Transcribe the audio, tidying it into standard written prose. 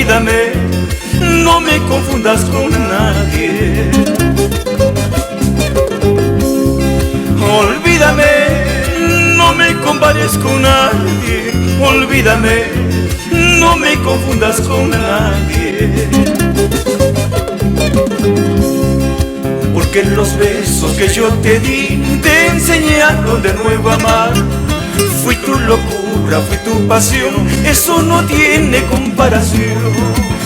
olvídame, no me confundas con nadie. Olvídame, no me compares con nadie. Olvídame, no me confundas con nadie. Porque los besos que yo te di te enseñaron de nuevo a amar. Fui tu locura, fui tu pasión, eso no tiene comparación.